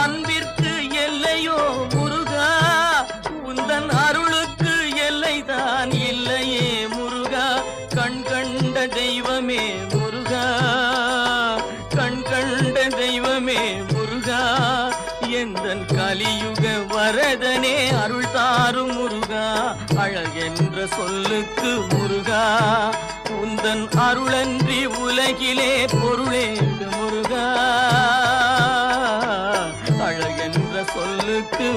அன்பிற்கு எல்லையோ முருகா, உந்தன் அருளுக்கு எல்லைதான் இல்லையே முருகா. கண் கண்ட தெய்வமே முருகா, கண் கண்ட தெய்வமே முருகா, எந்தன் கலியுக வரதனே அருள் தாரும் முருகா. அழகென்ற சொல்லுக்கு முருகா, உந்தன் அருளன்றி உலகிலே பொருளேது முருகா. அழகென்ற சொல்லுக்கு